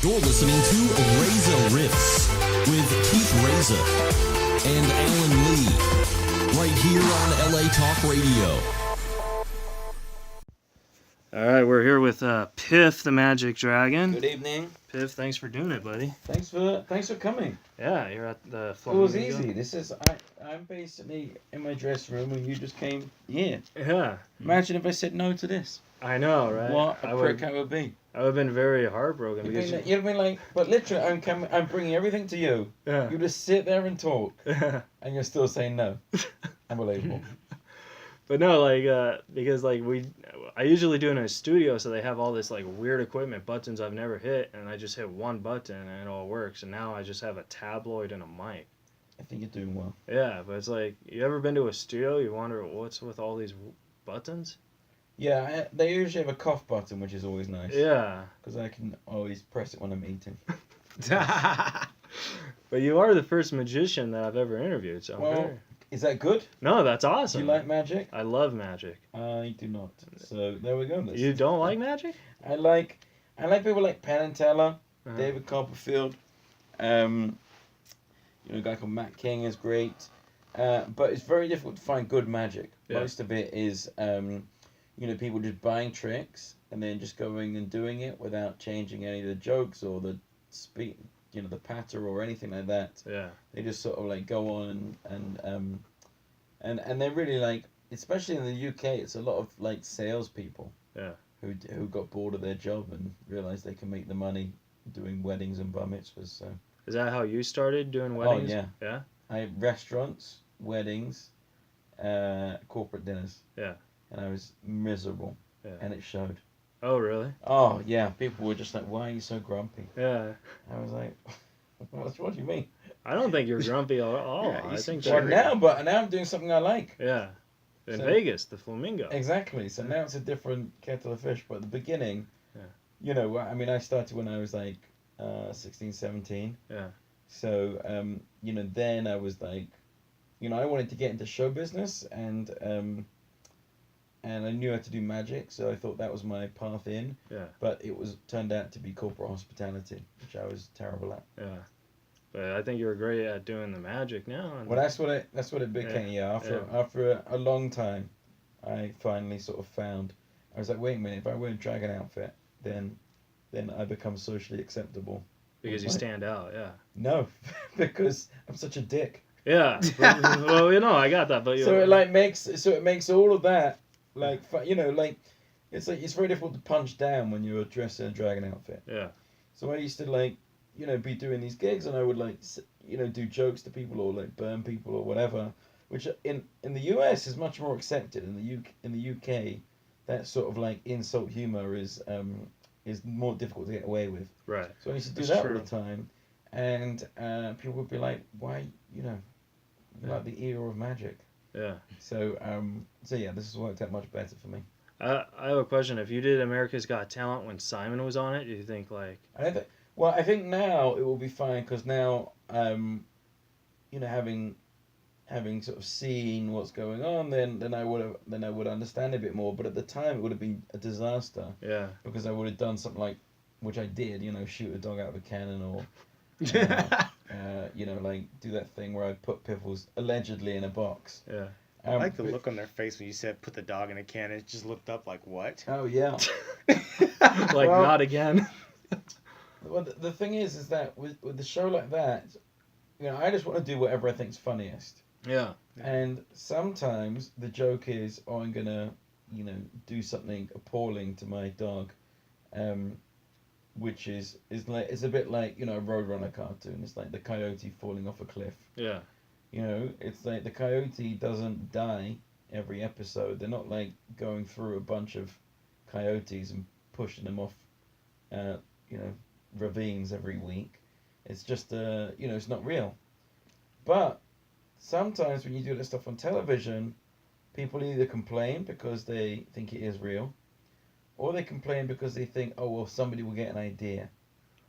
You're listening to Reza Riffs with Keith Reza and Alan Lee, right here on LA Talk Radio. All right, we're here with Piff, the Magic Dragon. Good evening. Piff, thanks for doing it, buddy. Thanks for coming. Yeah, you're at the It Flamingo. was easy. I'm basically in my dressing room and you just came here. Yeah. Imagine if I said no to this. I know, right? What a prick I would be. I would have been very heartbroken You'd because have been like, but literally, I'm bringing everything to you. Yeah. You just sit there and talk, Yeah. and you're still saying no. Unbelievable. But no, because I usually do it in a studio, so they have all this weird equipment, buttons I've never hit, and I just hit one button and it all works. And now I just have a tabloid and a mic. I think you're doing well. Yeah, but it's you ever been to a studio? You wonder what's with all these buttons? Yeah, they usually have a cough button, which is always nice. Yeah. Because I can always press it when I'm eating. But you are the first magician that I've ever interviewed, so Well, is that good? No, that's Do awesome. you like magic? I love magic. I do not. So there we go. You don't like magic? I like people like Penn and Teller, Uh-huh. David Copperfield. A guy called Matt King is great. But it's very difficult to find good magic. Yeah. Most of it is, people just buying tricks and then just going and doing it without changing any of the jokes or the speed, the patter or anything like that. Yeah. They just sort of go on and they're really especially in the UK, it's a lot of salespeople. Yeah. Who got bored of their job and realized they can make the money doing weddings and bar mitzvahs. So. Is that how you started doing weddings? Oh yeah. Yeah. Restaurants, weddings, corporate dinners. Yeah. And I was miserable. Yeah. And it showed. Oh really? Oh yeah. People were just like, "Why are you so grumpy?" Yeah. I was like, "What do you mean?" I don't think you're grumpy at all. Yeah, I think Well, that- now I'm doing something I like. Yeah. In So- Vegas, the Flamingo. Exactly. So now it's a different kettle of fish. But at the beginning, I started when I was 16, 17. Yeah. So, then I was I wanted to get into show business and I knew how to do magic. So I thought that was my path in. Yeah. But it turned out to be corporate hospitality, which I was terrible at. Yeah. But I think you're great at doing the magic now. And Well, that's what it became. Yeah. After a long time, I finally sort of found. I was like, wait a minute. If I wear a dragon outfit, then I become socially acceptable. because you stand out. Yeah. No, because I'm such a dick. Yeah. Well, I got that, but So it makes all of that it's very difficult to punch down when you're dressed in a dragon outfit. Yeah. So I used to be doing these gigs and I would do jokes to people or burn people or whatever, which in the US is much more accepted. In the UK, that sort of insult humor is more difficult to get away with. Right. So I used to do That's that true. all the time, and people would be like, "Why, like the era of magic?" Yeah. So yeah, this has worked out much better for me. I have a question. If you did America's Got Talent when Simon was on it, do you think I think now it will be fine because now having sort of seen what's going on, then I would understand a bit more. But at the time, it would have been a disaster. Yeah. Because I would have done something which I did, shoot a dog out of a cannon or, do that thing where I put Piffles allegedly in a box. Yeah. I like the look on their face when you said put the dog in a can. It just looked up like, what? Oh yeah. Well, not again. Well, the thing is that with the show like that, I just want to do whatever I think's funniest. Yeah. And sometimes the joke is, oh, I'm gonna, do something appalling to my dog, which is it's a bit like a Roadrunner cartoon. It's like the coyote falling off a cliff. Yeah. It's like the coyote doesn't die every episode. They're not going through a bunch of coyotes and pushing them off, ravines every week. It's just it's not real. But sometimes when you do this stuff on television, people either complain because they think it is real, or they complain because they think, oh well, somebody will get an idea.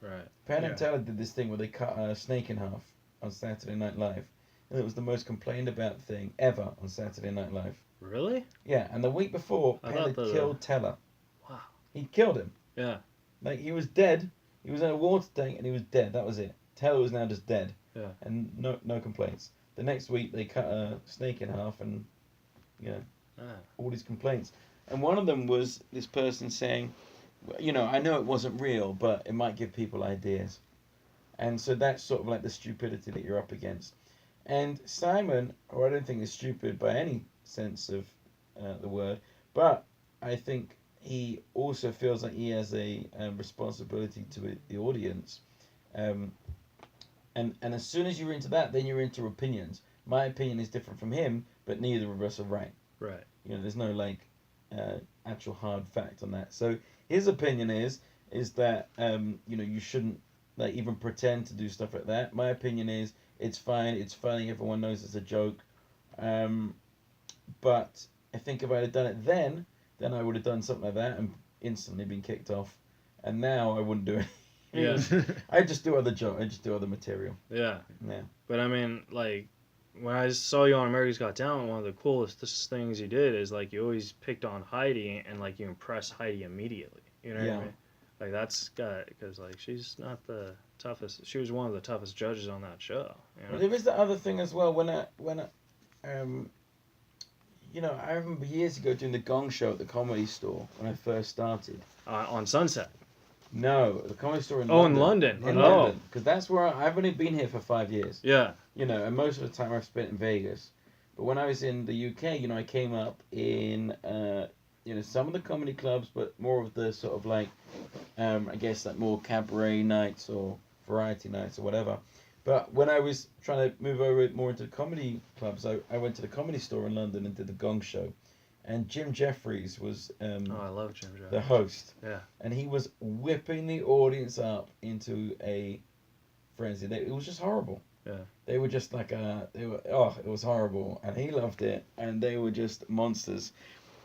Right. Penn and Teller did this thing where they cut a snake in half on Saturday Night Live, and it was the most complained about thing ever on Saturday Night Live. Really? Yeah, and the week before, I Penn had thought that, killed Teller. Wow. He killed him. Yeah. He was dead, He was in a water tank and he was dead. That was it. Taylor was now just dead. Yeah. And no complaints. The next week they cut a snake in half and, all these complaints. And one of them was this person saying, I know it wasn't real, but it might give people ideas. And so that's sort of like the stupidity that you're up against. And Simon, who I don't think is stupid by any sense of the word, but I think he also feels like he has a responsibility to the audience. And as soon as you're into that, then you're into opinions. My opinion is different from him, but neither of us are right. Right. There's no actual hard fact on that. So his opinion is that you shouldn't even pretend to do stuff like that. My opinion is it's fine, it's funny, everyone knows it's a joke. But I think if I had done it then I would have done something like that and instantly been kicked off. And now I wouldn't do it. Yeah. I just do other jokes. I just do other material. Yeah. Yeah. But I mean, like, when I saw you on America's Got Talent, one of the coolest things you did is like you always picked on Heidi and like you impressed Heidi immediately. You know what I mean? Like that's got because like she's not the toughest. She was one of the toughest judges on that show. Well, there is the other thing as well. I remember years ago doing the Gong Show at the Comedy Store when I first started. On Sunset. No, the Comedy Store in London. London. In London. Because that's where I've only been here for 5 years. Yeah. And most of the time I've spent in Vegas. But when I was in the UK, I came up in, some of the comedy clubs, but more of the sort of like, I guess like more cabaret nights or variety nights or whatever. But when I was trying to move over more into the comedy clubs, I went to the Comedy Store in London and did the Gong Show. And Jim Jeffries was I love Jim Jeffries. the host. Yeah. And he was whipping the audience up into a frenzy. It was just horrible. Yeah. They were just like it was horrible, and he loved it, and they were just monsters.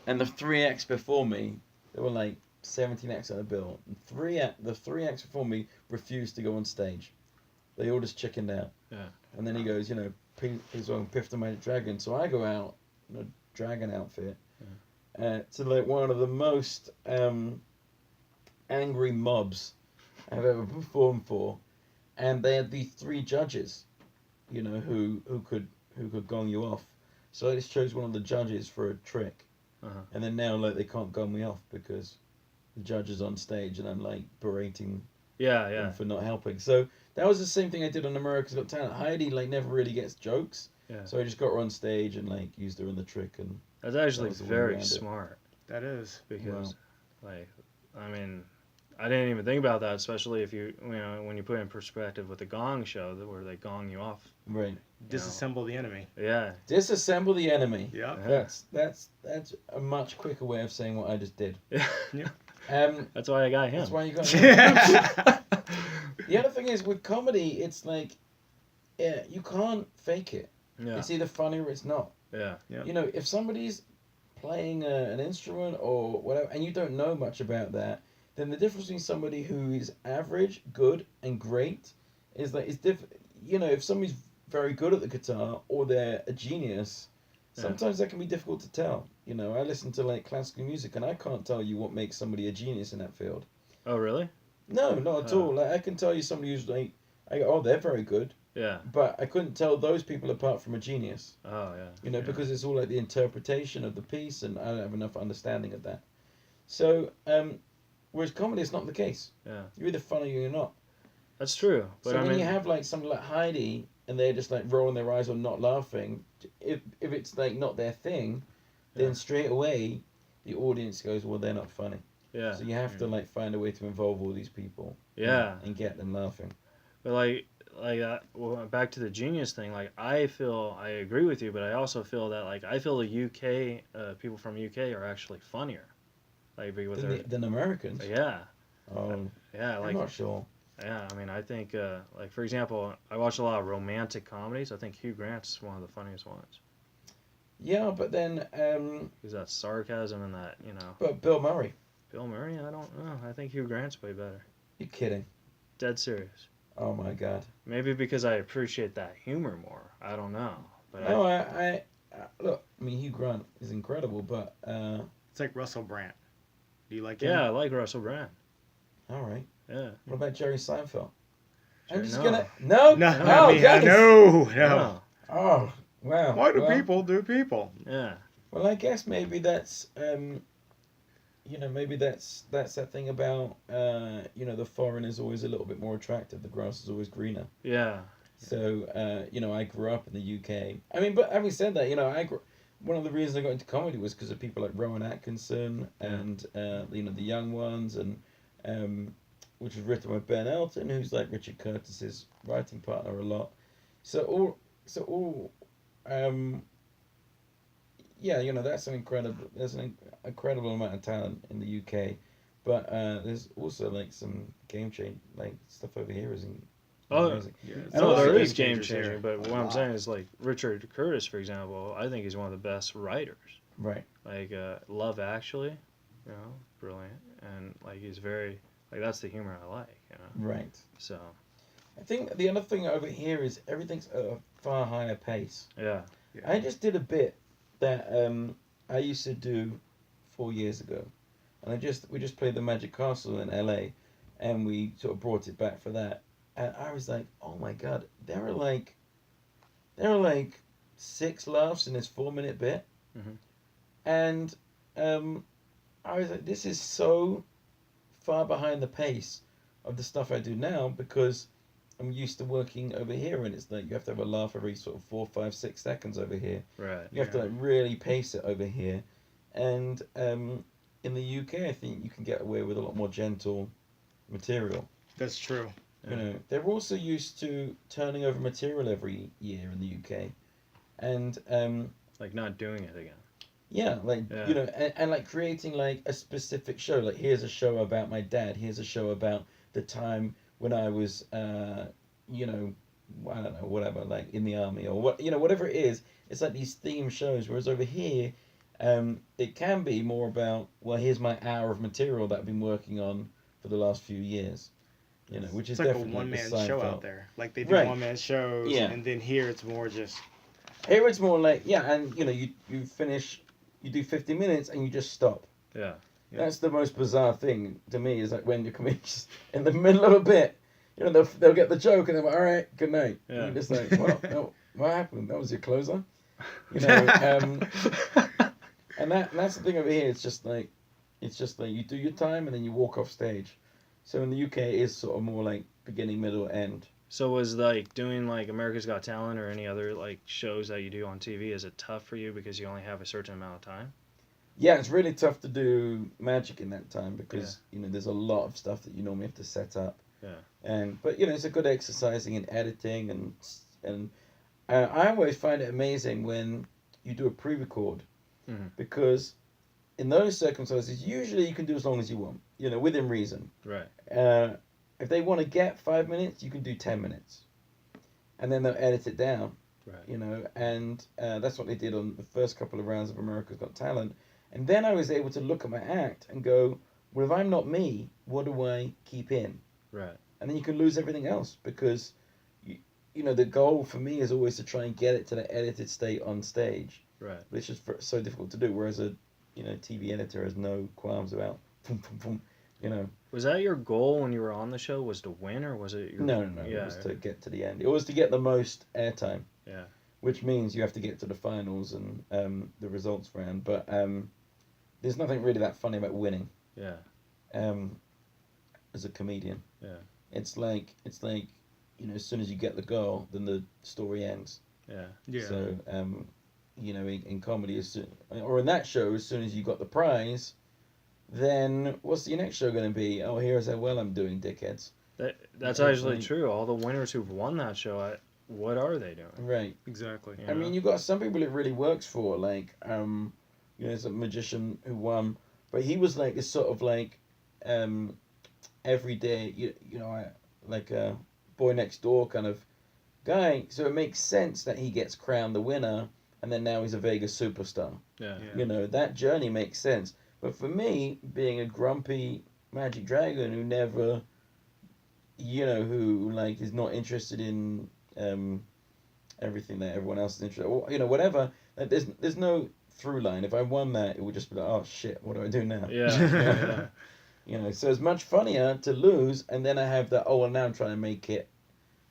And the 3 acts before me, there were like 17 acts on the bill. And the 3 acts before me refused to go on stage. They all just chickened out. Yeah. And then he goes, he's on Piff the Magic Dragon. So I go out in a dragon outfit to like one of the most angry mobs I've ever performed for, and they had these 3 judges, who could gong you off. So I just chose one of the judges for a trick, and then now they can't gong me off because the judge is on stage and I'm like berating them for not helping. So that was the same thing I did on America's Got Talent. Heidi never really gets jokes, so I just got her on stage and used her in the trick, and that's actually very smart. That is because I mean, I didn't even think about that, especially if when you put it in perspective with the Gong Show, where they gong you off. Right. Disassemble the enemy. Yeah. Disassemble the enemy. Yeah. That's a much quicker way of saying what I just did. Yeah. That's why I got him. That's why you got him. The other thing is with comedy, it's like, you can't fake it. Yeah. It's either funny or it's not. Yeah. If somebody's playing an instrument or whatever, and you don't know much about that, then the difference between somebody who is average, good, and great is it's different. If somebody's very good at the guitar or they're a genius, sometimes that can be difficult to tell. I listen to classical music and I can't tell you what makes somebody a genius in that field. Oh, really? No, not at all. I can tell you somebody who's they're very good. Yeah. But I couldn't tell those people apart from a genius. Oh, yeah. Because it's all like the interpretation of the piece, and I don't have enough understanding of that. So, whereas comedy is not the case. Yeah. You're either funny or you're not. That's true. But So when you have something like Heidi, and they're just rolling their eyes or not laughing, if it's not their thing, then straight away the audience goes, well, they're not funny. Yeah. So you have to find a way to involve all these people. Yeah. And get them laughing. But back to the genius thing. I agree with you, but I also feel that I feel the UK people from UK are actually funnier. Than Americans. Yeah. Oh. Yeah. I'm not sure. Yeah, I mean, I think for example, I watch a lot of romantic comedies. I think Hugh Grant's one of the funniest ones. Yeah, but then Because that sarcasm and that But Bill Murray. Bill Murray, I don't know. I think Hugh Grant's way better. You're kidding. Dead serious. Oh my God. Maybe because I appreciate that humor more. I don't know. But no, I look. I mean, Hugh Grant is incredible, but it's like Russell Brand. Do you like him? Yeah, I like Russell Brand. All right. Yeah. What about Jerry Seinfeld? I'm just No. gonna no, No, no, not me. guys. No. No. Oh, wow. Why do Well, people do people? Yeah. Well, I guess maybe that's maybe that's that thing about the foreign is always a little bit more attractive. The grass is always greener. Yeah. So I grew up in the UK. I mean, but having said that, one of the reasons I got into comedy was because of people like Rowan Atkinson and the young ones, and which was written by Ben Elton, who's like Richard Curtis's writing partner a lot. So all that's there's an incredible amount of talent in the UK, but there's also like some game change like stuff over here is Oh, amazing. Yeah, No, there is game game changers changing, here. but A what I'm lot. saying is like Richard Curtis, for example. I think he's one of the best writers. Right. Like Love Actually, brilliant, and like he's very like that's the humor I like. Right. So I think the other thing over here is everything's at a far higher pace. yeah. I just did a bit that I used to do 4 years ago, and we just played the Magic Castle in LA, and we sort of brought it back for that, and I was like, oh my god, there are like 6 laughs in this 4-minute bit, Mhm. and I was like, this is so far behind the pace of the stuff I do now because I'm used to working over here, and it's like you have to have a laugh every sort of 4, 5, 6 seconds over here. Right. You have to like really pace it over here, and in the UK, I think you can get away with a lot more gentle material. That's true. Yeah. They're also used to turning over material every year in the UK, and Like not doing it again. yeah, like Yeah. and like creating like a specific show. Like here's a show about my dad. Here's a show about the time when I was I don't know, whatever, like in the army or whatever it is. It's like these theme shows. Whereas over here, it can be more about, well, here's my hour of material that I've been working on for the last few years. Which is It's like a definitely one-man the show Seinfeld. out there. Like they do Right. one-man shows, Yeah. and then here it's more just Here it's more like, yeah, and you finish, you do 50 minutes and you just stop. Yeah. Yeah. That's the most bizarre thing to me, is like when you come in just in the middle of a bit, they'll get the joke and they're like, all right, good night. Yeah. And you're just like, well, no, what happened? That was your closer? And that's the thing over here. It's just like you do your time and then you walk off stage. So in the UK, it is sort of more like beginning, middle, end. So was like doing like America's Got Talent or any other like shows that you do on TV, is it tough for you because you only have a certain amount of time? Yeah, it's really tough to do magic in that time because there's a lot of stuff that you normally have to set up. Yeah. But it's a good exercising in editing and I always find it amazing when you do a pre-record Mhm. because in those circumstances usually you can do as long as you want, within reason. Right. If they want to get 5 minutes, you can do 10 minutes, and then they'll edit it down. Right. And that's what they did on the first couple of rounds of America's Got Talent. And then I was able to look at my act and go, well, if I'm not me, what do I keep in? Right. And then you can lose everything else because, the goal for me is always to try and get it to the edited state on stage. Right. But it's just so difficult to do. Whereas a, TV editor has no qualms about, Was that your goal when you were on the show? Was to win, or was it your... No. Yeah. It was to get to the end. It was to get the most airtime. Yeah. Which means you have to get to the finals and the results round. But there's nothing really that funny about winning. Yeah. As a comedian. Yeah. It's like as soon as you get the goal, then the story ends. Yeah. yeah. So in comedy, or in that show, as soon as you got the prize, then what's your next show going to be? Oh, here's how well I'm doing, dickheads. That's Yeah, actually like- true. All the winners who've won that show, what are they doing? Right. Exactly. You I mean, know? you've got some people it really works for, like, there's a magician who won, but he was like this sort of like, every day, like a boy next door kind of guy. So it makes sense that he gets crowned the winner, and then now he's a Vegas superstar. Yeah. Yeah. That journey makes sense. But for me, being a grumpy magic dragon who never, who like is not interested in everything that everyone else is interested in, or whatever. Like, there's no through line. If I won that, it would just be like, oh shit, what do I do now? Yeah. Yeah. You know, so it's much funnier to lose, and then I have that. Oh well, now I'm trying to make it,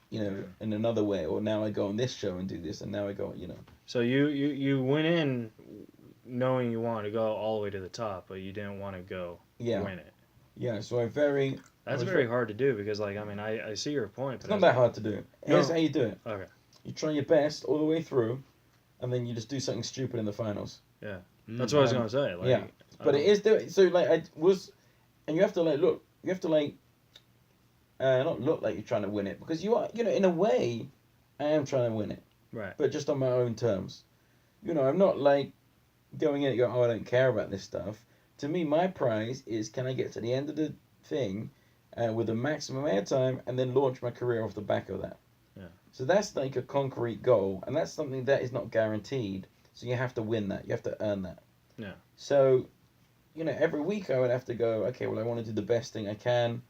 you know, in another way, or now I go on this show and do this, and now I go, you know. So you went in knowing you wanted to go all the way to the top, but you didn't want to go win it. Yeah, so That's very hard to do because, like, I mean, I see your point. It's not that hard to do. Here's how you do it. Okay. You try your best all the way through, and then you just do something stupid in the finals. Yeah. That's what I was gonna say. Like, yeah, but it is doing so. Like I was, and you have to like look. You have to like, not look like you're trying to win it because you are. You know, in a way, I am trying to win it. Right. But just on my own terms. You know, I'm not like going in and going, oh, I don't care about this stuff. To me, my prize is can I get to the end of the thing with the maximum airtime and then launch my career off the back of that. Yeah. So that's like a concrete goal, and that's something that is not guaranteed. So you have to win that. You have to earn that. Yeah. So, you know, every week I would have to go, okay, well, I want to do the best thing I can.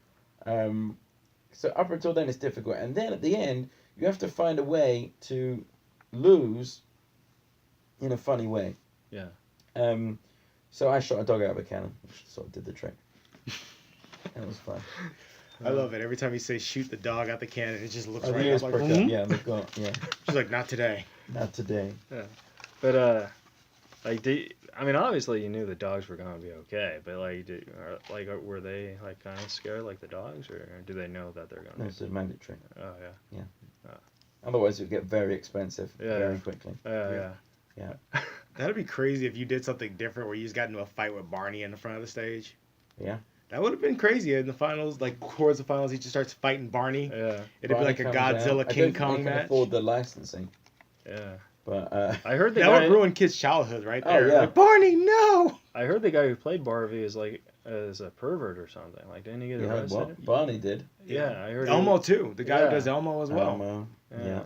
So up until then, it's difficult. And then at the end, you have to find a way to lose in a funny way. Yeah. So I shot a dog out of a cannon, which sort of did the trick. That was fun. I love it. Every time you say shoot the dog out the cannon, it just looks Oh, right the ears up prick like, up. Yeah, they've got, yeah. She's like, not today. Not today. Yeah. But like, I mean, obviously you knew the dogs were gonna be okay, but like, were they like kind of scared like the dogs, or do they know that they're gonna? No, it's a mandatory. Oh yeah. Otherwise, it would get very expensive Yeah. very quickly. Yeah. That'd be crazy if you did something different where you just got into a fight with Barney in the front of the stage. Yeah. That would have been crazy in the finals. Like, towards the finals, he just starts fighting Barney. Yeah. It'd be like a Godzilla King Kong I match. can afford the licensing, Yeah. but I heard the That guy. would ruin kids' childhood right Oh, there. yeah. Like, Barney, no! I heard the guy who played Barvey is like as a pervert or something. Like, didn't he get you heard arrested? what Barney did. Yeah, I heard. Elmo, too. The guy who Yeah. does Elmo as well. Elmo. Yeah. Yeah.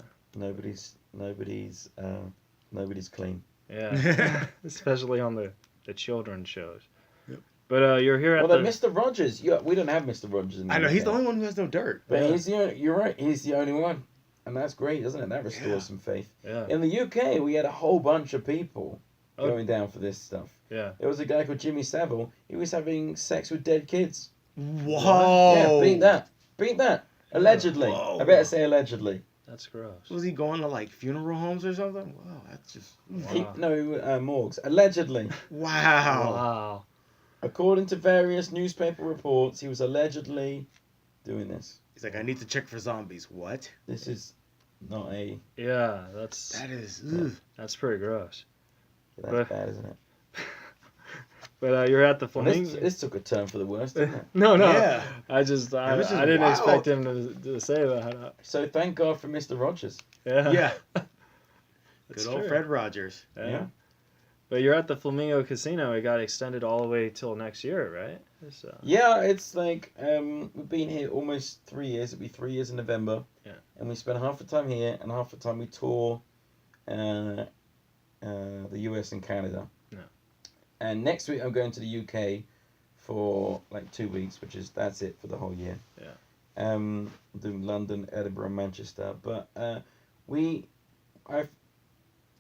Nobody's clean. Yeah. Especially on the children's shows. Yep. But you're here at Well, the. then Mr. Rogers. Yeah, we don't have Mr. Rogers in the I know, he's UK. the only one who has no dirt. But Yeah. he's the only, you're right. He's the only one, and that's great, isn't it? That restores Yeah. some faith. Yeah. In the UK, we had a whole bunch of people Oh. going down for this stuff. Yeah. There was a guy called Jimmy Savile. He was having sex with dead kids. Whoa! Yeah, beat that. Allegedly. Whoa. I better say allegedly. That's gross. Was he going to, like, funeral homes or something? Wow, that's just... Wow. Morgues. Allegedly. Wow. Wow. According to various newspaper reports, he was allegedly doing this. He's like, I need to check for zombies. What? This is not a... Yeah, that's That is... Yeah. Ugh. that's pretty gross. That's But- bad, isn't it? But you're at the Well, Flamingo. this took a turn for the worst, didn't it? No. Yeah. I It was just didn't wild. expect him to say that. So thank God for Mr. Rogers. Yeah. Yeah. That's Good old true. Fred Rogers. Yeah. But you're at the Flamingo Casino. It got extended all the way till next year, right? So. Yeah, it's like we've been here almost 3 years. It'll be 3 years in November. Yeah. And we spend half the time here and half the time we tour the US and Canada. Yeah. And next week I'm going to the UK for like 2 weeks, that's it for the whole year. Yeah. Doing London, Edinburgh, and Manchester. But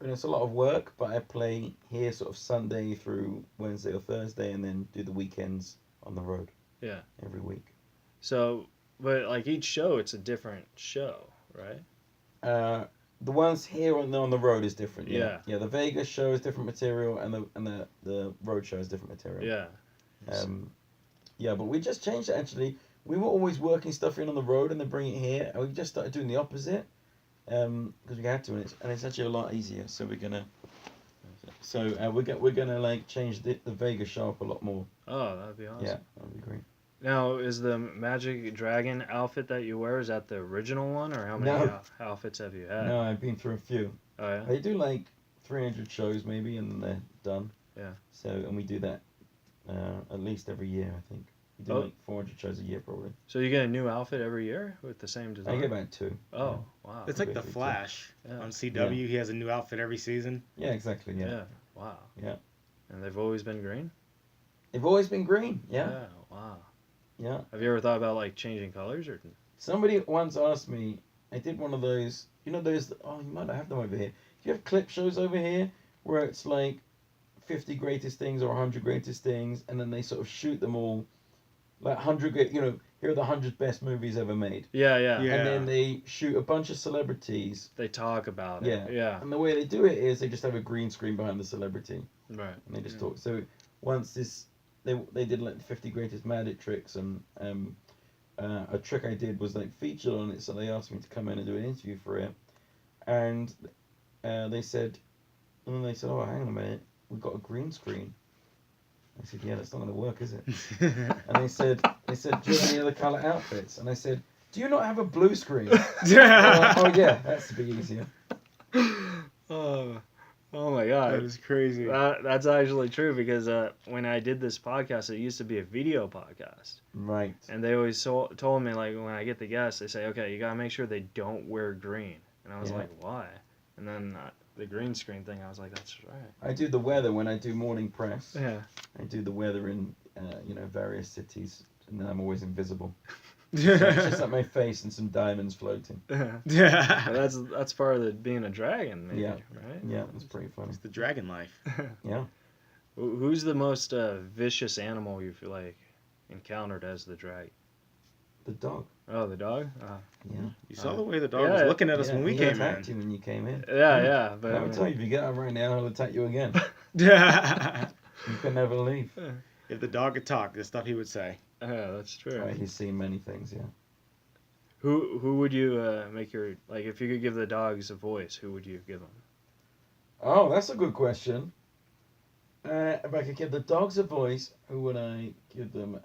it's a lot of work, but I play here sort of Sunday through Wednesday or Thursday, and then do the weekends on the road. Yeah. Every week. So, but like each show, it's a different show, right? The ones here on the road is different. Yeah. Yeah. The Vegas show is different material, and the road show is different material. Yeah. Yeah, but we just changed it actually. We were always working stuff in on the road and then bring it here, and we just started doing the opposite. Because we had to, and it's actually a lot easier. So we're gonna like change the Vegas show up a lot more. Oh, that'd be awesome. Yeah, that'd be great. Now, is the Magic Dragon outfit that you wear, is that the original one, or how many No. outfits have you had? No, I've been through a few. Oh, yeah? They do like 300 shows maybe, and then they're done. Yeah. So, and we do that at least every year, I think. We do Oh. like 400 shows a year probably. So you get a new outfit every year with the same design? I get about 2. Oh, wow. It's like the Basically, Flash Yeah. on CW. He has a new outfit every season. Yeah, exactly. Yeah. Yeah. Wow. Yeah. And they've always been green? They've always been green. Yeah. Wow. Yeah. Have you ever thought about like changing colors or? Somebody once asked me, I did one of those, you know those, oh, you might not have them over here. Do you have clip shows over here where it's like 50 greatest things or 100 greatest things, and then they sort of shoot them all like 100, here are the 100 best movies ever made. Yeah. Yeah. And then they shoot a bunch of celebrities. They talk about Yeah. it. Yeah. And the way they do it is they just have a green screen behind the celebrity. Right. And they just talk. So once they did like the 50 greatest magic tricks, and a trick I did was like featured on it. So they asked me to come in and do an interview for it. And they said, oh, hang on a minute, we've got a green screen. I said, yeah, that's not going to work, is it? And they said, do you have any other colour outfits? And I said, do you not have a blue screen? Like, oh yeah, that's a bit easier. Oh my God. That is crazy. That's actually true because when I did this podcast, it used to be a video podcast. Right. And they always told me, like, when I get the guests, they say, okay, you got to make sure they don't wear green. And I was like, why? And then the green screen thing, I was like, that's right. I do the weather when I do morning press. Yeah. I do the weather in, various cities, and then I'm always invisible. So Yeah. it's just like my face and some diamonds floating. Yeah. But that's part of being a dragon, maybe, Yeah. right? Yeah, it's pretty funny. It's the dragon life. Yeah. Who's the most vicious animal you've like encountered as the dragon? The dog. Oh, the dog. Yeah. You saw the way the dog was yeah. looking at us when we he came attacked in. you when you came in. Yeah. But I would tell you, if you get up right now, I'll attack you again. Yeah. You can never leave. If the dog could talk, the stuff he would say. Yeah, that's true. Right, he's seen many things, yeah. Who would you make your like if you could give the dogs a voice? Who would you give them? Oh, that's a good question. If I could give the dogs a voice, who would I give them?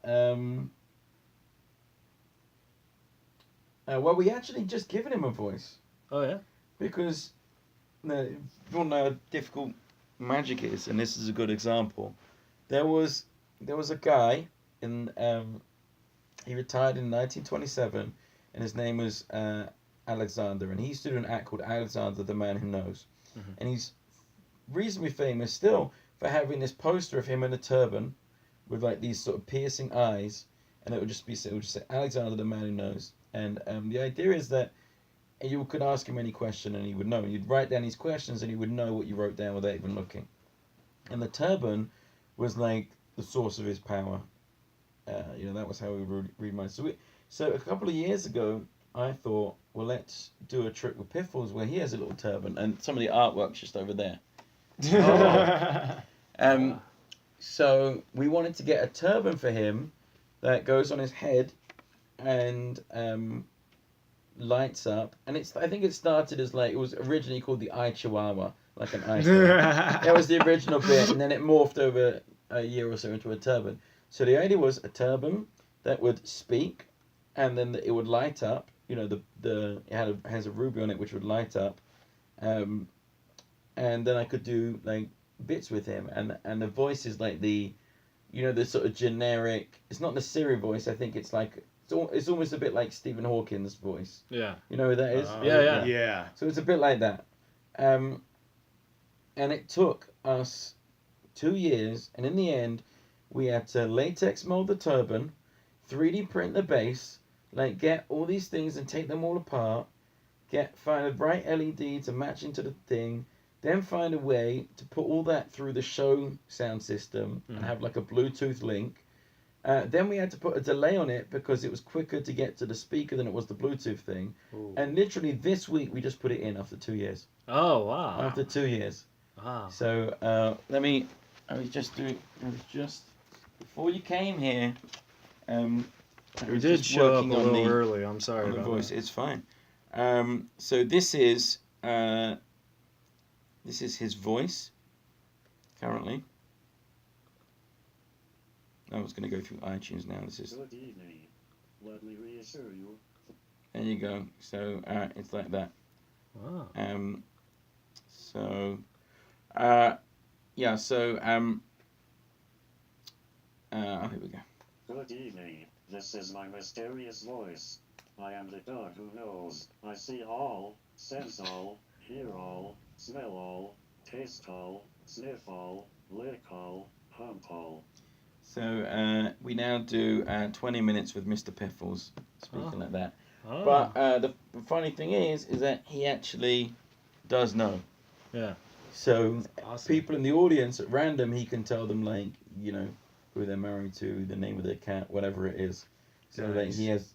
Well, we actually just given him a voice. Oh yeah. Because, if you want to know how difficult magic is, and this is a good example, there was a guy in he retired in 1927, and his name was Alexander, and he used to do an act called Alexander the Man Who Knows, and he's reasonably famous still for having this poster of him in a turban, with like these sort of piercing eyes, and it would just say Alexander the Man Who Knows, and the idea is that you could ask him any question and he would know. You'd write down these questions and he would know what you wrote down without even looking. And the turban was like the source of his power. That was how we would read minds. So a couple of years ago, I thought, well, let's do a trick with Piffles where he has a little turban, and some of the artwork's just over there. So we wanted to get a turban for him that goes on his head and lights up, and I think it started as like, it was originally called the eye chihuahua, like an eye. That was the original bit, and then it morphed over a year or so into a turban. So the idea was a turban that would speak, and then it would light up. It has a ruby on it which would light up, and then I could do like bits with him, and the voice is like the sort of generic. It's not the Siri voice. I think it's like. It's almost a bit like Stephen Hawking's voice. Yeah. You know who that is? Yeah. So it's a bit like that. And it took us 2 years, and in the end, we had to latex mold the turban, 3D print the base, like get all these things and take them all apart, find the right LED to match into the thing, then find a way to put all that through the show sound system and have like a Bluetooth link. Then we had to put a delay on it because it was quicker to get to the speaker than it was the Bluetooth thing. Ooh. And literally this week we just put it in after 2 years. Oh wow. After 2 years. Wow. So I was just before you came here. We did show up a little early. I'm sorry about voice. that. It's fine. So this is his voice currently. I was going to go through iTunes now. This is. Good evening. Let me reassure you. There you go. So it's like that. Wow. Yeah. So here we go. Good evening. This is my mysterious voice. I am the dog who knows. I see all, sense all, hear all, smell all, taste all, sniff all, lick all, hump all. So we now do 20 minutes with Mr. Piffles, speaking like that. Oh. But the funny thing is that he actually does know. Yeah. So Awesome. people in the audience at random, he can tell them like, who they're married to, the name of their cat, whatever it is. So that Nice. he has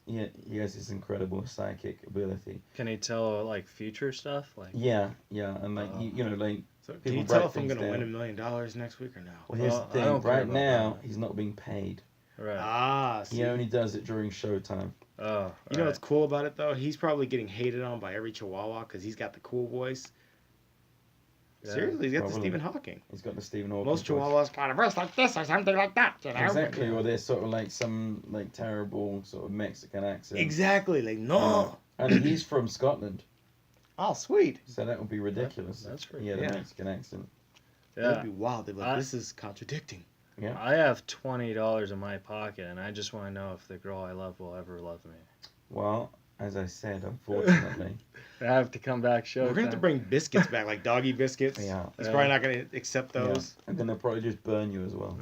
this incredible psychic ability. Can he tell like future stuff? Like Yeah, and like Oh. you know, like So can people you tell write if I'm things gonna win down. $1 million next week or no? Well, here's Well, the I thing. don't care Right about now, that. he's not being paid. right. Ah, see. He only does it during showtime. Oh, You know right. what's cool about it though? He's probably getting hated on by every Chihuahua because he's got the cool voice. Yeah, Seriously, he's got probably. the Stephen Hawking. He's got the Stephen Hawking. Most voice. Chihuahuas kind of voice like this or something like that, you know? Exactly, or they're sort of like some like terrible sort of Mexican accent. Exactly, like no. And he's from Scotland, Oh, sweet. so that would be ridiculous. That's if pretty he had cool. a Mexican accent. That'd Yeah. be wild. They'd be like, I- this is contradicting. Yeah. I have $20 in my pocket, and I just want to know if the girl I love will ever love me. Well, as I said, unfortunately, I have to come back show. We're gonna have to bring biscuits back, like doggy biscuits. yeah. He's Yeah. probably not gonna accept those. I'm gonna probably just burn you as well.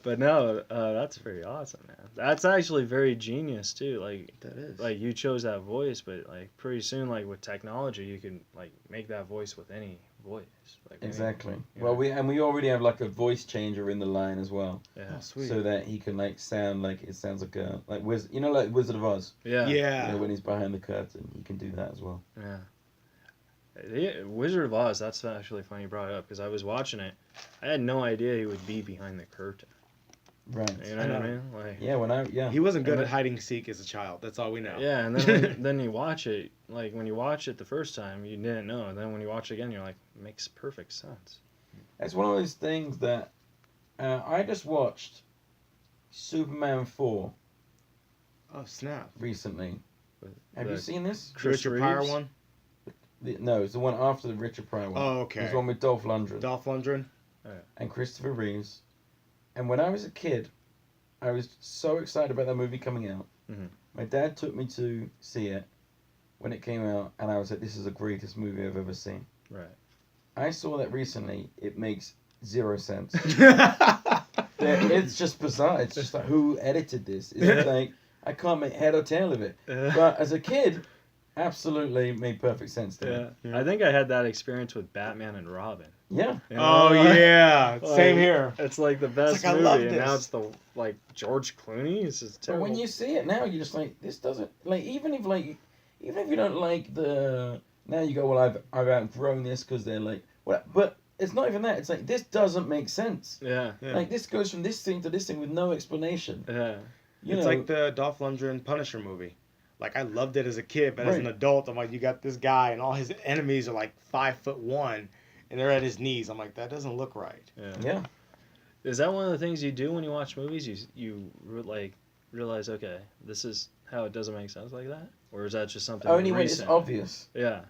But no, that's pretty awesome, man. That's actually very genius too. That is. Like you chose that voice, but like pretty soon, like with technology, you can like make that voice with any voice. Like any- Exactly. Yeah. Well, we already have like a voice changer in the line as well, yeah. Oh, sweet. so that he can like sound like it sounds like a like like Wizard of Oz. Yeah. yeah. You know, when he's behind the curtain, he can do that as well. Yeah. Yeah, Wizard of Oz. That's actually funny you brought it up because I was watching it. I had no idea he would be behind the curtain. Right. You know I what I know. mean? Like. Yeah. He wasn't good And at hide and seek as a child. That's all we know. Yeah, and then then you watch it. Like when you watch it the first time, you didn't know, and then when you watch it again, you're like, makes perfect sense. It's one of those things that I just watched Superman 4 Oh snap! recently. Have you The seen this? Chris Richard Pryor Reeves? one. No, it's the one after the Richard Pryor one. Oh, okay. It's the one with Dolph Lundgren Dolph Lundgren. and Christopher Reeves. And when I was a kid, I was so excited about that movie coming out. Mhm. My dad took me to see it when it came out, and I was like, this is the greatest movie I've ever seen. Right. I saw that recently. It makes zero sense. It's just bizarre. It's just like, who edited this? It's like, I can't make head or tail of it. But as a kid, absolutely made perfect sense to me. Yeah. Yeah. I think I had that experience with Batman and Robin. Yeah. You know? Oh yeah, Like, same here. It's like the best like, I movie, love and now this. it's the like George Clooney. It's just But terrible. when you see it now, you're just like, this doesn't like even if you don't like the now you go, well, I've outgrown this because they're like, what? But it's not even that. It's like this doesn't make sense. Yeah. Yeah. Like this goes from this thing to this thing with no explanation. Yeah. You It's know, like the Dolph Lundgren Punisher movie. Like I loved it as a kid, but as an Right. adult, I'm like, you got this guy, and all his enemies are like 5'1", and they're at his knees. I'm like, that doesn't look right. Yeah. yeah. Is that one of the things you do when you watch movies? Like realize, okay, this is how it doesn't make sense like that, or is that just something Only when it's recent? obvious. Yeah.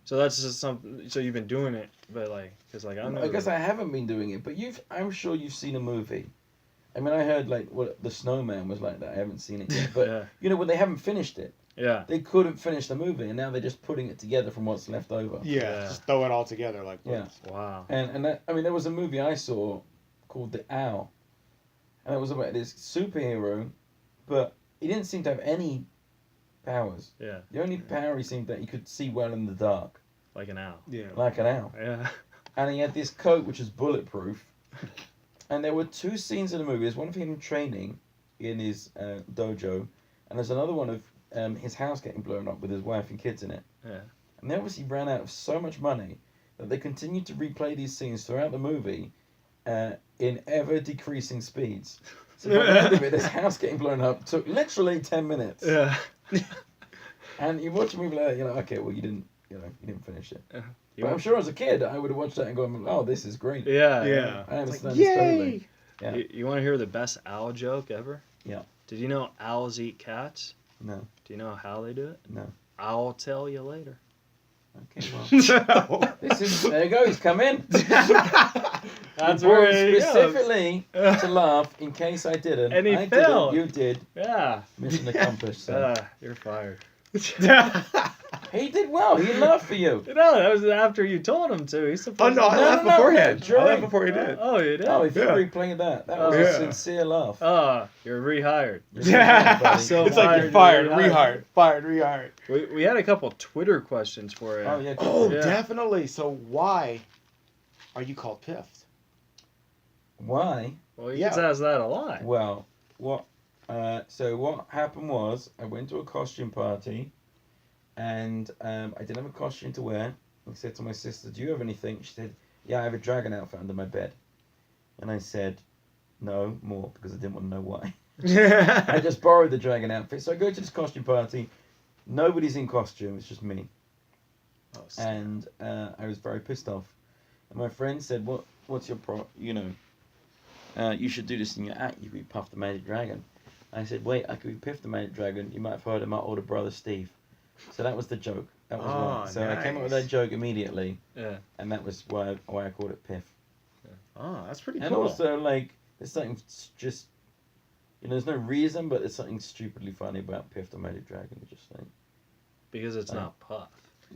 So that's just something. So you've been doing it, but like, cause like I'm. I guess I haven't been doing it, but I'm sure you've seen a movie. I mean, I heard like what The Snowman was like that. I haven't seen it yet, but Yeah. you know when they haven't finished it, Yeah. they couldn't finish the movie, and now they're just putting it together from what's left over. Yeah. Just throw it all together. Like, Yeah. Wow. And that, I mean, there was a movie I saw called The Owl, and it was about this superhero, but he didn't seem to have any powers. Yeah. The only power he seemed that he could see well in the dark, Like an owl. yeah. like an owl. Yeah. And he had this coat which was bulletproof. And there were two scenes in the movie. There's one of him training in his dojo, and there's another one of his house getting blown up with his wife and kids in it. Yeah. And they obviously ran out of so much money that they continued to replay these scenes throughout the movie in ever decreasing speeds. So by the end of it, this house getting blown up took literally 10 minutes. Yeah. And you watch a movie like that, you're like, okay, well, you didn't finish it. You But I'm sure as a kid, I would have watched that and gone, oh, this is great. Yeah. Yeah. I It's understand like, this totally. yay! Yeah. You want to hear the best owl joke ever? Yeah. Did you know owls eat cats? No, Do you know how they do it? no. I'll tell you later. Okay, well, there you go, he's come in. That's He brought where he goes. specifically to laugh in case I didn't. And he I failed. didn't, you did. Yeah. Mission accomplished. So. You're fired. He did well. He laughed for you. No, that was after you told him to. He's Oh supposed no, I to. laughed no, beforehand. during. I laughed before he did. Oh, you did? Oh, if you Yeah. replayed that was Yeah. a sincere laugh. Oh, you're rehired. You're fired, buddy. So It's like you're fired, fired, rehired. We had a couple Twitter questions for you. Oh yeah. Oh, Yeah. definitely. So why are you called Piff? Why? Well, you Yeah. just ask that a lot. Well, so what happened was I went to a costume party, and I didn't have a costume to wear. I said to my sister, "Do you have anything?" She said, "Yeah, I have a dragon outfit under my bed." And I said, "No more," because I didn't want to know why. I just borrowed the dragon outfit. So I go to this costume party. Nobody's in costume. It's just me. Oh, snap. And I was very pissed off. And my friend said, "What's your you should do this in your act. You could be Puff the Magic Dragon." I said, "Wait, I could be Piff the Magic Dragon. You might have heard of my older brother Steve." So that was the joke. That was why. So I came up with nice. that joke immediately, Yeah. and that was why I called it Piff. Oh, that's pretty And cool. also, like, there's something just, there's no reason, but there's something stupidly funny about Piff the Magic Dragon. You just think, Because it's not Puff.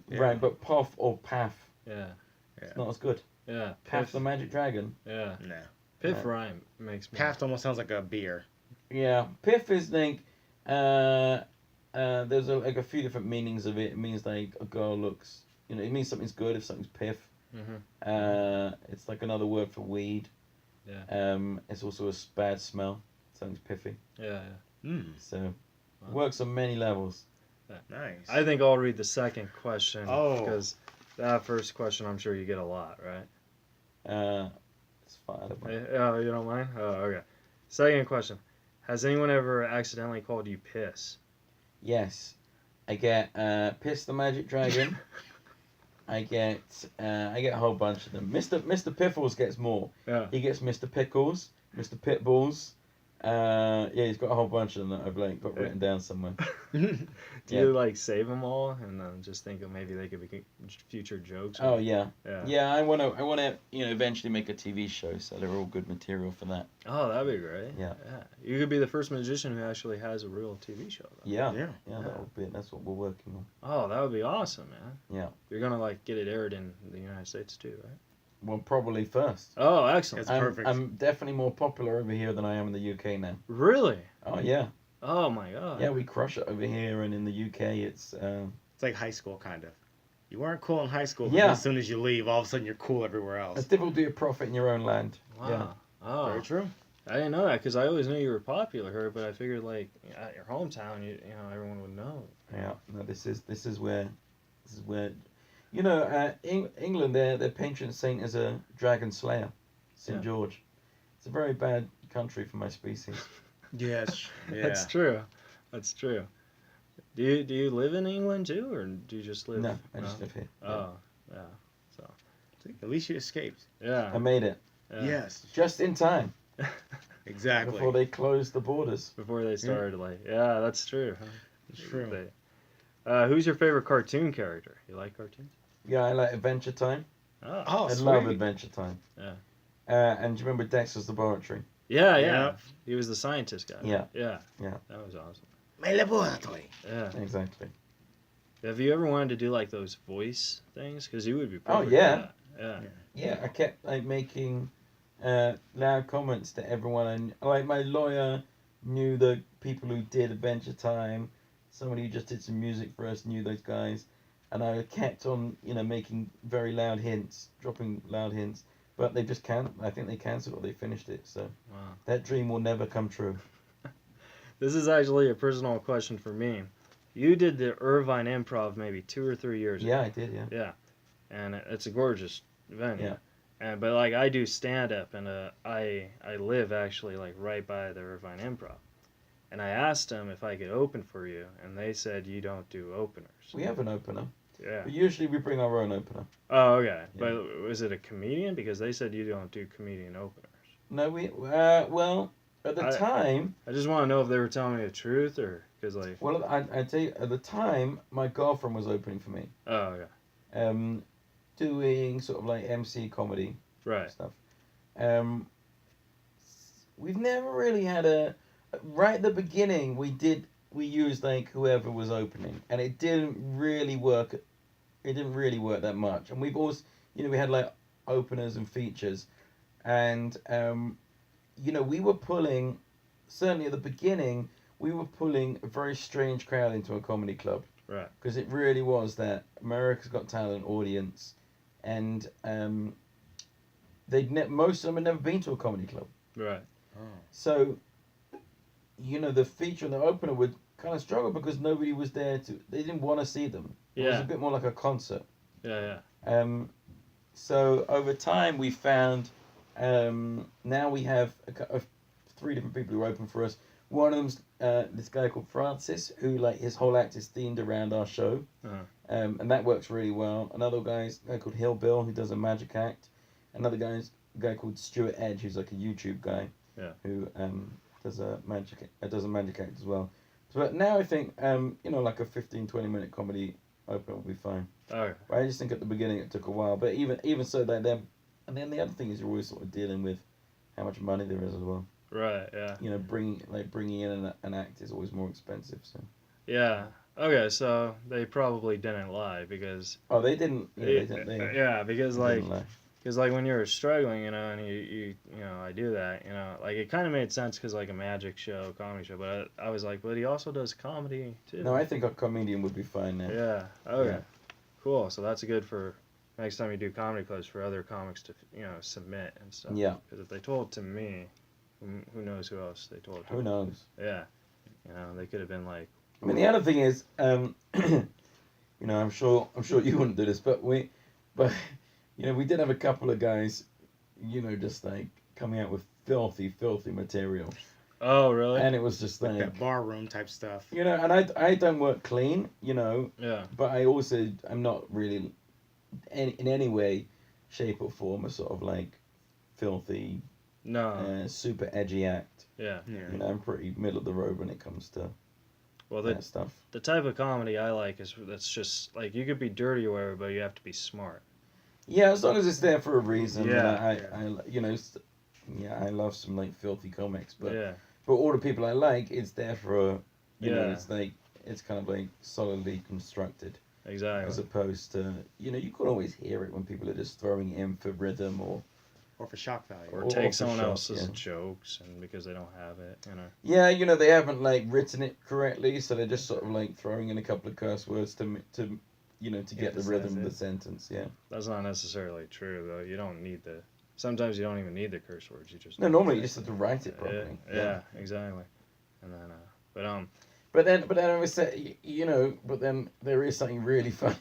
Yeah. right? But Puff or Paff, Yeah. it's not as good. Yeah. Paff Piff. the Magic Dragon. Yeah. No. Piff Yeah. rhyme makes me. Paft almost sounds like a beer. Yeah, Piff is like, there's like a few different meanings of it. It means like a girl looks, it means something's good if something's Piff. Mm-hmm. It's like another word for weed. Yeah. It's also a bad smell. Something's piffy. Yeah. Mm, So, Wow. works on many levels. nice. I think I'll read the second question. Oh. Because that first question, I'm sure you get a lot, right? It's fine. I don't mind. Oh, you don't mind? Oh, okay. Second question. Has anyone ever accidentally called you Piss? Yes, I get Piss the Magic Dragon. I get a whole bunch of them. Mr. Piffles gets more. Yeah. He gets Mr. Pickles, Mr. Pitballs. Yeah, he's got a whole bunch of them that I've like got written down somewhere. Do you like save them all and then just think of maybe they could be future jokes? Oh yeah, Yeah. yeah. I wanna eventually make a TV show, so they're all good material for that. Oh, that'd be great. Yeah. You could be the first magician who actually has a real TV show. Though. Yeah, Yeah. yeah. That's what we're working on. Oh, that would be awesome, man. Yeah. You're gonna like get it aired in the United States too, right? Well, probably first. Oh, excellent. That's perfect. I'm definitely more popular over here than I am in the UK now. Really? Oh yeah, Oh my god. yeah. We crush it over here, and in the UK, it's It's like high school, kind of. You weren't cool in high school, but Yeah. as soon as you leave, all of a sudden you're cool everywhere else. it's difficult to do a profit in your own land. Wow. Yeah. Oh. Very true. I didn't know that because I always knew you were popular, but I figured like at your hometown, you know, everyone would know. Yeah. No, this is where, England, their patron saint is a dragon slayer, St. Yeah. George. It's a very bad country for my species. Yes. Yeah. That's true. That's true. Do you live in England too, or do you just live? No, I just live here. Oh, yeah. At least you escaped. Yeah. I made it Yeah. Yes. just in time Exactly. before they closed the borders. Before they started, like, yeah, that's true. Huh? It's true. Who's your favorite cartoon character? You like cartoons? Yeah, I like Adventure Time. Oh. Oh, I love sweet. Adventure Time. Yeah. And do you remember Dexter's Laboratory? Yeah, yeah. Yeah. He was the scientist guy. Yeah. Yeah. Yeah. That was awesome. My laboratory. Yeah. Exactly. Have you ever wanted to do like those voice things? Because you would be. Oh, perfect yeah. for that. Yeah. Yeah, I kept like making loud comments to everyone, and like my lawyer knew the people who did Adventure Time. Somebody who just did some music for us knew those guys, and I kept on making very loud hints, dropping loud hints. But they just can't. I think they cancelled or they finished it. So Wow. that dream will never come true. This is actually a personal question for me. You did the Irvine Improv maybe 2 or 3 years ago. Yeah, I did. Yeah. Yeah. And it's a gorgeous venue. Yeah. And but like I do stand up and I live actually like right by the Irvine Improv. And I asked them if I could open for you and they said you don't do openers. We have an opener. Yeah. But usually we bring our own opener. Oh, okay. Yeah. But was it a comedian? Because they said you don't do comedian openers. No, well at the time. I just want to know if they were telling me the truth or because like. Well, I tell you, at the time, my girlfriend was opening for me. Oh, okay. Doing sort of like MC comedy Right. stuff. We've never really had right at the beginning, we used like whoever was opening, and it didn't really work. It didn't really work that much. And we've always, we had like openers and features, and we were pulling, certainly at the beginning, we were pulling a very strange crowd into a comedy club. Right. Because it really was that America's Got Talent audience, and most of them had never been to a comedy club. Right. So, the feature and the opener would kind of struggle because nobody was there they didn't want to see them. It was Yeah. a bit more like a concert. Yeah. So over time we found, now we have three different people who are open for us. One of them's this guy called Francis, who like his whole act is themed around our show, and that works really well. Another guy called Hillbill, who does a magic act. Another guy called Stuart Edge, who's like a YouTube guy, who does a magic act as well. But now I think like a 15-20 minute comedy opener will be fine. Okay. But I just think at the beginning it took a while. But even so, and then the other thing is you're always sort of dealing with how much money there is as well. Right. Yeah. Bringing in an act is always more expensive. So. Yeah. Okay. So they probably didn't lie because. Oh, they didn't. Yeah, because like when you're struggling, and you I do that, like it kind of made sense because like a magic show, comedy show, but I was like, but he also does comedy too. No, I think a comedian would be fine now. Yeah. Okay. Yeah. Cool. So that's good for next time you do comedy clubs for other comics to submit and stuff. Yeah. Because if they told it to me, who knows who else they told it to? Who knows? Yeah. They could have been like. I mean, the other thing is, I'm sure you wouldn't do this, but we did have a couple of guys, just like coming out with filthy material. Oh, really? And it was just Like that bar room type stuff. and I don't work clean, Yeah. but I'm not really in any way, shape or form a sort of like filthy, super edgy act. Yeah. I'm pretty middle of the road when it comes to that stuff. The type of comedy I like is that's just like you could be dirty or whatever, but you have to be smart. Yeah, as long as it's there for a reason. Yeah. I love some like filthy comics, but Yeah. but all the people I like, it's there for a, Yeah. it's like it's kind of like solidly constructed, Exactly. as opposed to you can always hear it when people are just throwing it in for rhythm or for shock value. Or or take for someone shock, else's yeah. jokes and because they don't have it, Yeah, they haven't like written it correctly, so they're just sort of like throwing in a couple of curse words to get the rhythm of the sentence. Yeah. That's not necessarily true though. You don't need sometimes you don't even need the curse words. You just No, normally you just have to write it properly. Yeah, exactly. And then But then I would say, but then there is something really funny,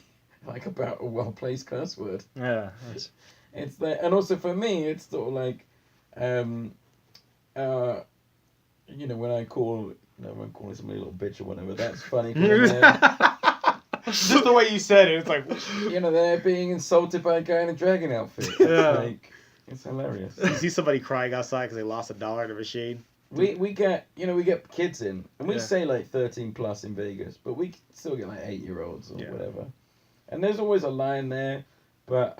like about a well-placed curse word. yeah, It's that, and also for me, it's sort of like, when I call, when calling somebody a little bitch or whatever, that's funny. Just the way you said it, it's like, they're being insulted by a guy in a dragon outfit. Yeah. It's hilarious. you see somebody crying outside because they lost $1 at a machine. We get kids in, and we Yeah. say like 13 plus in Vegas, but we still get like 8-year-olds or Yeah. whatever. And there's always a line there, but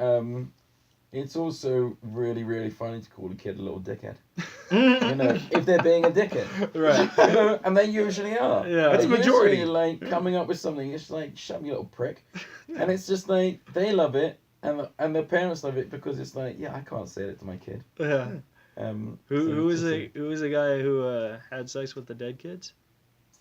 it's also really, really funny to call a kid a little dickhead. If they're being a dickhead. right. And they usually are. Yeah. That's They're majority. usually, like coming up with something, it's like, shut me, little prick. And it's just like, they love it, and the parents love it because it's like, yeah, I can't say that to my kid. Yeah. Who so was the guy who had sex with the dead kids?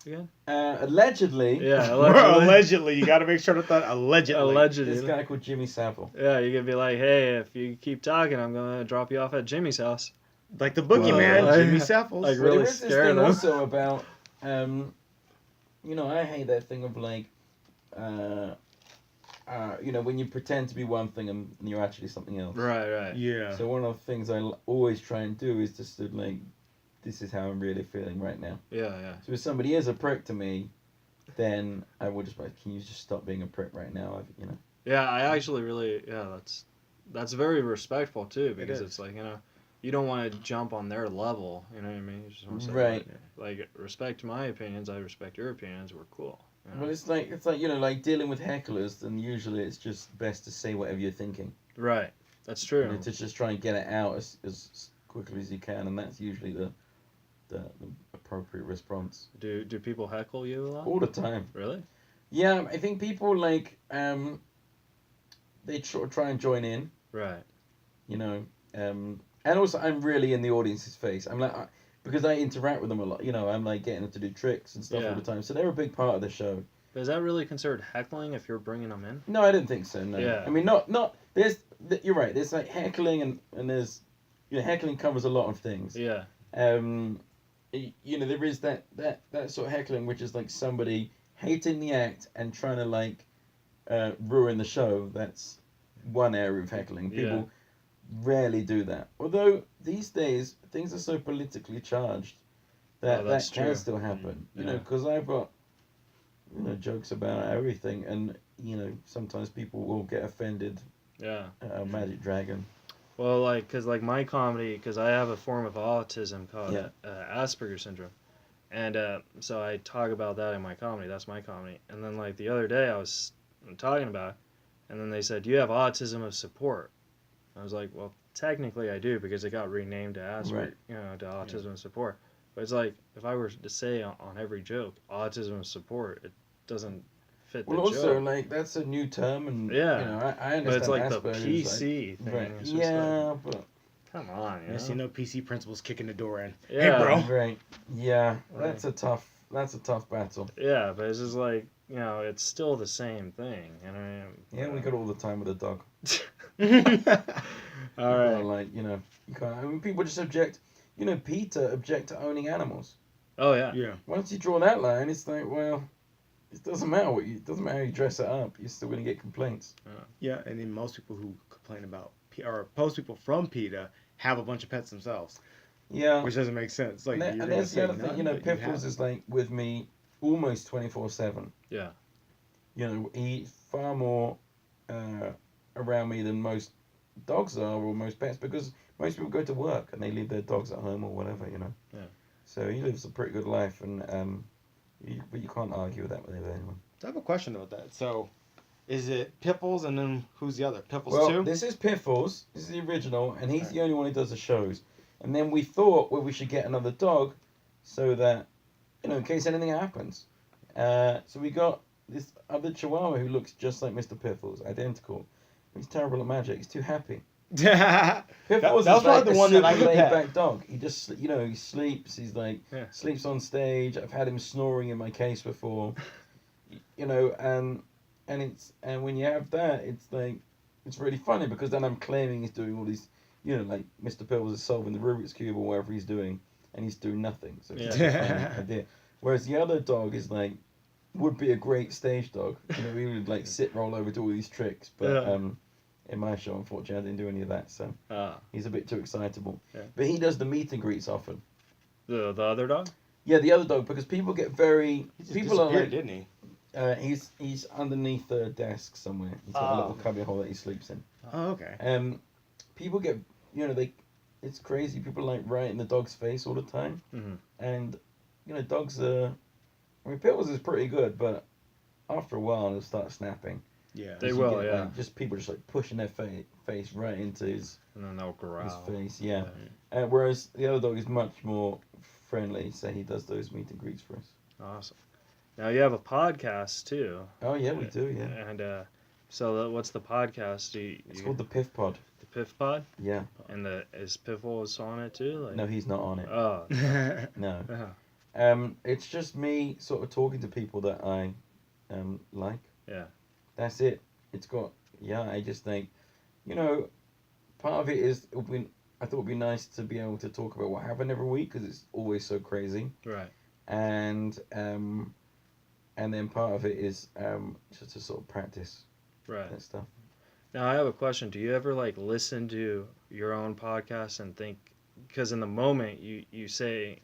Again? Allegedly. Yeah, Allegedly. You got to make sure that allegedly. Allegedly. This guy called Jimmy Savile. Yeah, you could be like, hey, if you keep talking, I'm gonna drop you off at Jimmy's house. Like the boogeyman, Well, Jimmy Sapples. like, But really there is this scared thing him. also about, I hate that thing of like, when you pretend to be one thing and you're actually something else. Right. Yeah. So one of the things I always try and do is just to like, this is how I'm really feeling right now. Yeah. So if somebody is a prick to me, then I will just like, can you just stop being a prick right now? Yeah, I actually really, that's very respectful too, because is. it's like, you don't want to jump on their level, you know what I mean? You just want to say, Right. like, respect my opinions, I respect your opinions, we're cool. Well, it's like like dealing with hecklers, then usually it's just best to say whatever you're thinking. Right, that's true. To just try and get it out as quickly as you can, and that's usually the appropriate response. Do people heckle you a lot? All the time. Really? Yeah, I think people like they try and join in, Right. and also I'm really in the audience's face. I'm like because I interact with them a lot. I'm like getting them to do tricks and stuff all the time, so they're a big part of the show. But is that really considered heckling if you're bringing them in? No, I didn't think so. No. Yeah. I mean, not there's you're right. There's like heckling and there's, heckling covers a lot of things. Yeah. There is that sort of heckling which is like somebody hating the act and trying to like ruin the show. That's one area of heckling. People rarely do that. Although these days things are so politically charged that that's can true. still happen. Yeah. Because I've got jokes about everything, and sometimes people will get offended. Yeah. Magic Dragon. Well, because my comedy, because I have a form of autism called Asperger's syndrome, and so I talk about that in my comedy. That's my comedy. And then the other day I was talking about it, and then they said, "Do you have autism of support?" I was like, "Well, technically I do because it got renamed to Asperger, Right. to autism of support." But it's like if I were to say on every joke autism of support, it doesn't fit the Well, also joke. that's a new term, and Yeah. I understand. But it's like Asperger's, the PC thing. Right. It's just Yeah, but come on, Yes, PC principles kicking the door in. Yeah. Hey, bro. right. Yeah, that's a tough battle. Yeah, but it's just it's still the same thing. Yeah, we got all the time with a dog. All People are right. like, you can't. I mean, people just object. PETA object to owning animals. Oh yeah. Yeah. Once you draw that line, it's like, well, it doesn't matter it doesn't matter how you dress it up. You're still gonna get complaints. Yeah, and then most people who complain about or most people from PETA have a bunch of pets themselves, Yeah. which doesn't make sense. Like, And you're that's the gonna other say thing. none, but you Piffles have. is like with me almost 24/7. Yeah. He's far more around me than most dogs are or most pets, because most people go to work and they leave their dogs at home or whatever. Yeah. So he lives a pretty good life, and but you can't argue with that with anyone. So I have a question about that. So, is it Piffles and then who's the other? Piffles Well, too? this is Piffles. This is the original, and he's Right. the only one who does the shows. And then we thought, well, we should get another dog, so that in case anything happens. So we got this other Chihuahua who looks just like Mr. Piffles, identical. He's terrible at magic. He's too happy. Piffles that was is like probably the one a that I super could laid pet. back dog. He just he sleeps. He's like Yeah. sleeps on stage. I've had him snoring in my case before. And when you have that, it's like it's really funny, because then I'm claiming he's doing all these, like Mr. Piffles is solving the Rubik's Cube or whatever he's doing, and he's doing nothing. So it's Yeah. like a funny idea. Whereas the other dog is like would be a great stage dog. He would sit, roll over, do all these tricks, but Yeah. in my show, unfortunately, I didn't do any of that. So Ah. he's a bit too excitable. Yeah. But he does the meet and greets often. The other dog? Yeah, the other dog, because people get very He just people are disappeared, like didn't he? he's underneath a desk somewhere. He's got a little cubby hole that he sleeps in. Oh, okay. People get it's crazy. People like right in the dog's face all the time, Mhm. and dogs are. I mean, Piffles is pretty good, but after a while they'll start snapping. Yeah. They You will, get, yeah. like, just people just pushing their face right into his And then they'll growl. face. Yeah. Whereas the other dog is much more friendly, so he does those meet and greets for us. Awesome. Now you have a podcast too. Oh yeah, we do. Yeah. And so what's the podcast? It's called the Piff Pod. the Piff Pod, Yeah. and is Piffles on it too? No, he's not on it. Oh. No. Yeah. It's just me sort of talking to people that I like. Yeah. That's it. It's got, I just think, part of it is, I thought it would be nice to be able to talk about what happened every week, because it's always so crazy. Right. And then part of it is just to sort of practice Right. that stuff. Now I have a question. Do you ever listen to your own podcast and think, because in the moment you say,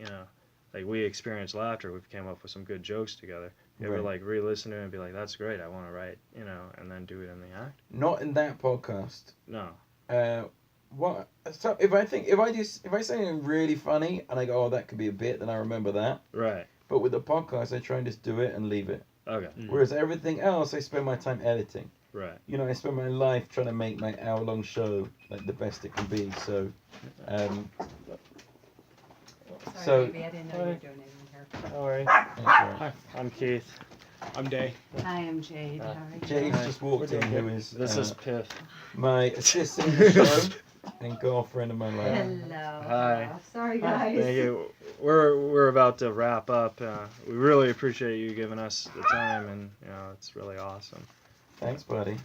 we experienced laughter, we came up with some good jokes together. You ever Right. re-listen to it and be like, that's great, I want to write, and then do it in the act? Not in that podcast. No. What? So if I say something really funny and I go, oh, that could be a bit, then I remember that. Right. But with the podcast, I try and just do it and leave it. Okay. Whereas everything else, I spend my time editing. Right. I spend my life trying to make my hour-long show the best it can be. So, Sorry, baby, I didn't know you were doing anything here. All right. that's all right. Hi, I'm Keith. I'm Day. I am Jade. How are you? James Hi. just walked in, who is This is Piff. my assistant in the show and girlfriend of my life. Hello. Hi. Sorry, guys. Thank you. We're about to wrap up. We really appreciate you giving us the time, and it's really awesome. Thanks, buddy.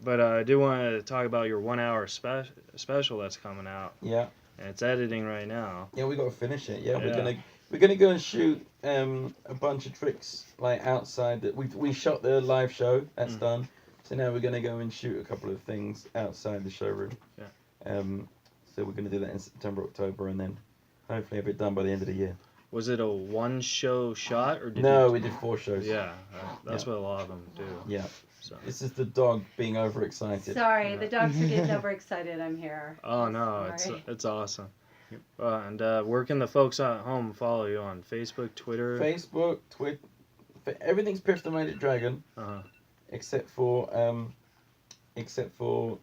But I do want to talk about your 1 hour special that's coming out, Yeah. and it's editing right now. Yeah, we got to finish it. Yeah, Yeah. we're gonna go and shoot a bunch of tricks like outside. That we shot the live show. That's done. So now we're gonna go and shoot a couple of things outside the showroom. Yeah. So we're gonna do that in September, October, and then hopefully have it done by the end of the year. Was it a one show shot or did No, you... we did 4 shows. Yeah, that's what a lot of them do. Yeah. So. This is the dog being overexcited. Sorry, the dogs are getting overexcited. I'm here. Oh no, Sorry. it's awesome. And where can the folks at home follow you on Facebook, Twitter? Facebook, Twitter, everything's Piff the Minded Dragon, except for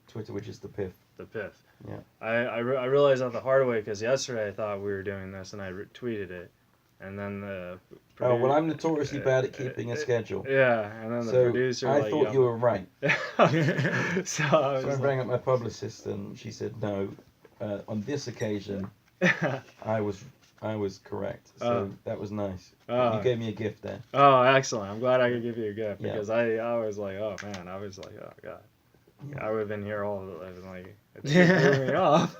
Twitter, which is the Piff. The Piff. Yeah. I realized that the hard way because yesterday I thought we were doing this and I tweeted it, and then the. Oh well, I'm notoriously bad at keeping a schedule. Yeah, and then the producer. I thought you were right. So I I rang up my publicist and she said no. On this occasion, I was correct. So that was nice. You gave me a gift there. Oh, excellent! I'm glad I could give you a gift Yeah. because I was like, oh man, I was like, oh god, Yeah. I would have been here all the like it threw me off.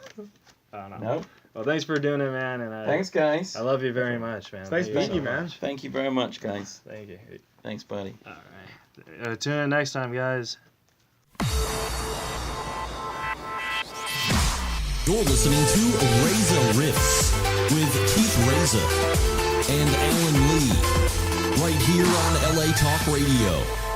I don't know. No. Well, thanks for doing it, man, and Thanks, guys. I love you very much, man. It's nice Thank you meeting you, so man. much. Thank you very much, guys. Thank you. Thanks, buddy. All right. Tune in next time, guys. You're listening to Reza Riffs with Keith Reza and Alan Lee, right here on LA Talk Radio.